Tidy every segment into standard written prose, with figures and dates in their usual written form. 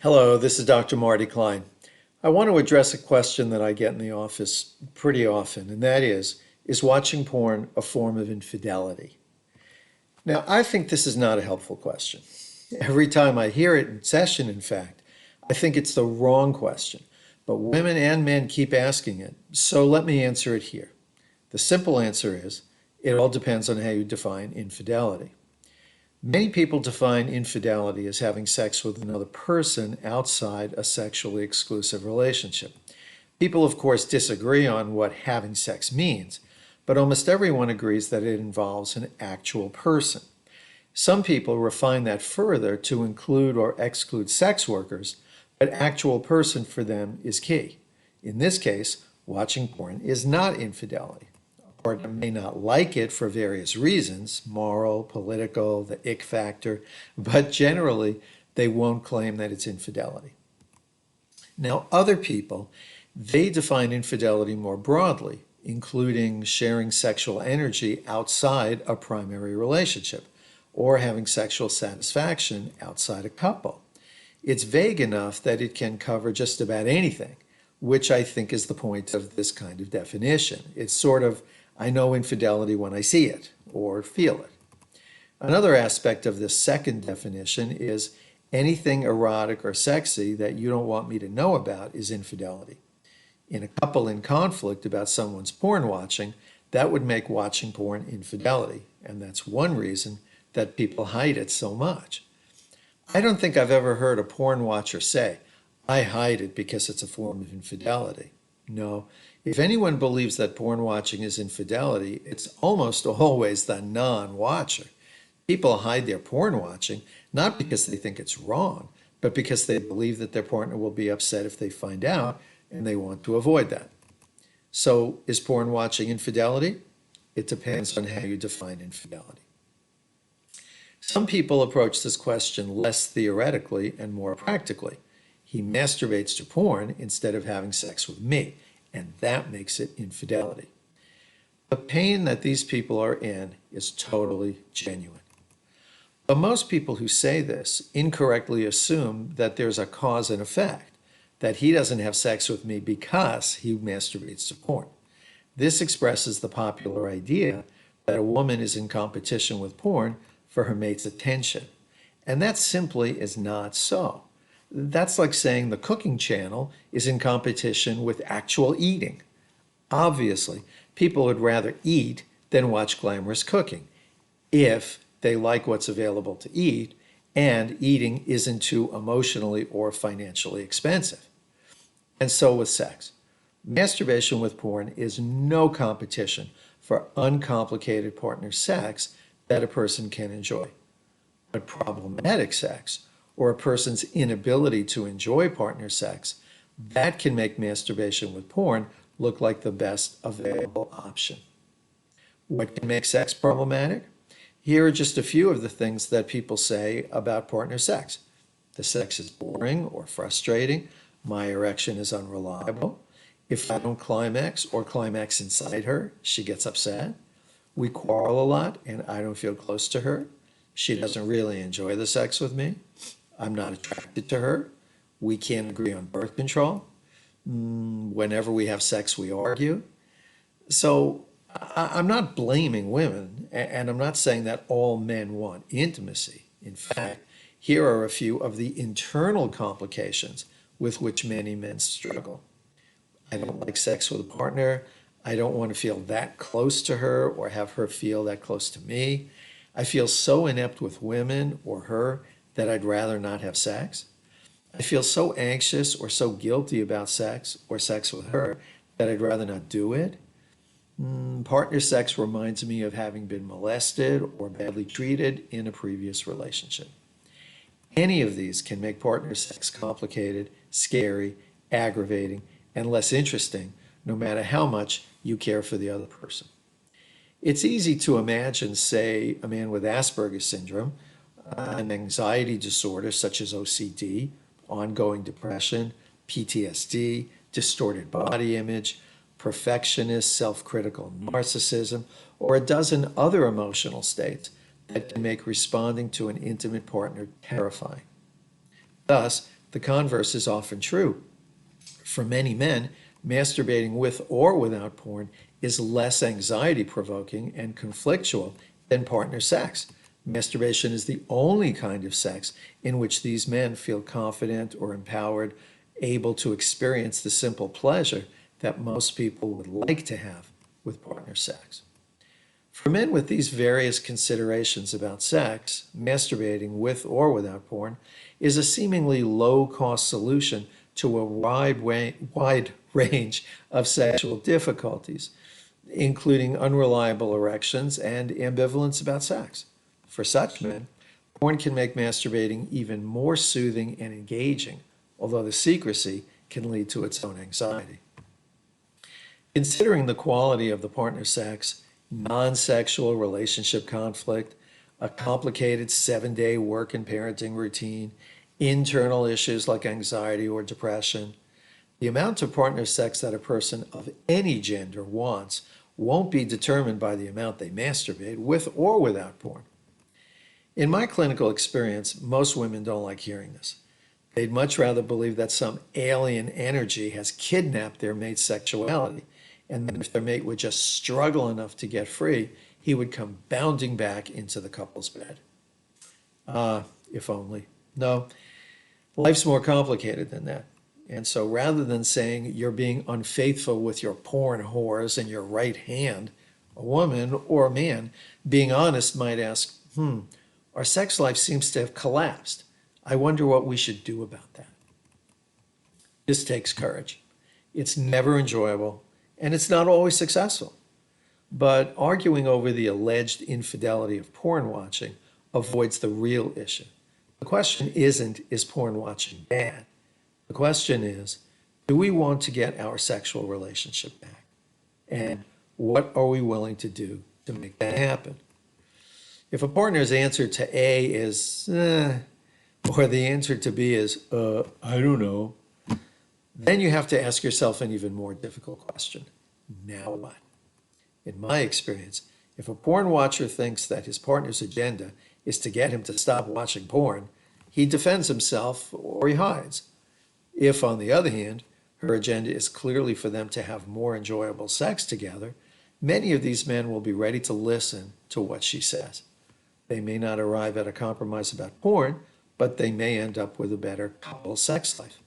Hello, this is Dr. Marty Klein. I want to address a question that I get in the office pretty often, and that is watching porn a form of infidelity? Now, I think this is not a helpful question. Every time I hear it in session, in fact, I think it's the wrong question, but women and men keep asking it, so let me answer it here. The simple answer is, it all depends on how you define infidelity. Many people define infidelity as having sex with another person outside a sexually exclusive relationship. People, of course, disagree on what having sex means, but almost everyone agrees that it involves an actual person. Some people refine that further to include or exclude sex workers, but actual person for them is key. In this case, watching porn is not infidelity. Partner may not like it for various reasons, moral, political, the ick factor, but generally they won't claim that it's infidelity. Now, other people, they define infidelity more broadly, including sharing sexual energy outside a primary relationship or having sexual satisfaction outside a couple. It's vague enough that it can cover just about anything, which I think is the point of this kind of definition. It's sort of, I know infidelity when I see it or feel it. Another aspect of this second definition is anything erotic or sexy that you don't want me to know about is infidelity. In a couple in conflict about someone's porn watching, that would make watching porn infidelity, and that's one reason that people hide it so much. I don't think I've ever heard a porn watcher say, I hide it because it's a form of infidelity. No, if anyone believes that porn watching is infidelity, it's almost always the non-watcher. People hide their porn watching not because they think it's wrong, but because they believe that their partner will be upset if they find out, and they want to avoid that. So, is porn watching infidelity? It depends on how you define infidelity. Some people approach this question less theoretically and more practically. He masturbates to porn instead of having sex with me, and that makes it infidelity. The pain that these people are in is totally genuine. But most people who say this incorrectly assume that there's a cause and effect, that he doesn't have sex with me because he masturbates to porn. This expresses the popular idea that a woman is in competition with porn for her mate's attention. And that simply is not so. That's like saying the cooking channel is in competition with actual eating. Obviously, people would rather eat than watch glamorous cooking if they like what's available to eat and eating isn't too emotionally or financially expensive. And so with sex. Masturbation with porn is no competition for uncomplicated partner sex that a person can enjoy. But problematic sex, or a person's inability to enjoy partner sex, that can make masturbation with porn look like the best available option. What can make sex problematic? Here are just a few of the things that people say about partner sex. The sex is boring or frustrating. My erection is unreliable. If I don't climax or climax inside her, she gets upset. We quarrel a lot and I don't feel close to her. She doesn't really enjoy the sex with me. I'm not attracted to her. We can't agree on birth control. Whenever we have sex, we argue. So I'm not blaming women, and I'm not saying that all men want intimacy. In fact, here are a few of the internal complications with which many men struggle. I don't like sex with a partner. I don't want to feel that close to her or have her feel that close to me. I feel so inept with women or her that I'd rather not have sex. I feel so anxious or so guilty about sex or sex with her that I'd rather not do it. Partner sex reminds me of having been molested or badly treated in a previous relationship. Any of these can make partner sex complicated, scary, aggravating, and less interesting, no matter how much you care for the other person. It's easy to imagine, say, a man with Asperger's syndrome, an anxiety disorder such as OCD, ongoing depression, PTSD, distorted body image, perfectionist, self-critical narcissism, or a dozen other emotional states that can make responding to an intimate partner terrifying. Thus, the converse is often true. For many men, masturbating with or without porn is less anxiety-provoking and conflictual than partner sex. Masturbation is the only kind of sex in which these men feel confident or empowered, able to experience the simple pleasure that most people would like to have with partner sex. For men with these various considerations about sex, masturbating with or without porn is a seemingly low-cost solution to a wide range of sexual difficulties, including unreliable erections and ambivalence about sex. For such men, porn can make masturbating even more soothing and engaging, although the secrecy can lead to its own anxiety. Considering the quality of the partner sex, non-sexual relationship conflict, a complicated 7-day work and parenting routine, internal issues like anxiety or depression, the amount of partner sex that a person of any gender wants won't be determined by the amount they masturbate with or without porn. In my clinical experience, most women don't like hearing this. They'd much rather believe that some alien energy has kidnapped their mate's sexuality, and that if their mate would just struggle enough to get free, he would come bounding back into the couple's bed. If only. No, life's more complicated than that. And so rather than saying you're being unfaithful with your porn whores and your right hand, a woman or a man, being honest, might ask, our sex life seems to have collapsed. I wonder what we should do about that. This takes courage. It's never enjoyable, and it's not always successful. But arguing over the alleged infidelity of porn watching avoids the real issue. The question isn't, is porn watching bad? The question is, do we want to get our sexual relationship back? And what are we willing to do to make that happen? If a partner's answer to A is, or the answer to B is, I don't know, then you have to ask yourself an even more difficult question. Now what? In my experience, if a porn watcher thinks that his partner's agenda is to get him to stop watching porn, he defends himself or he hides. If, on the other hand, her agenda is clearly for them to have more enjoyable sex together, many of these men will be ready to listen to what she says. They may not arrive at a compromise about porn, but they may end up with a better couple sex life.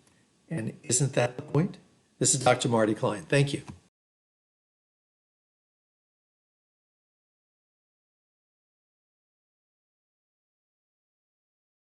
And isn't that the point? This is Dr. Marty Klein. Thank you.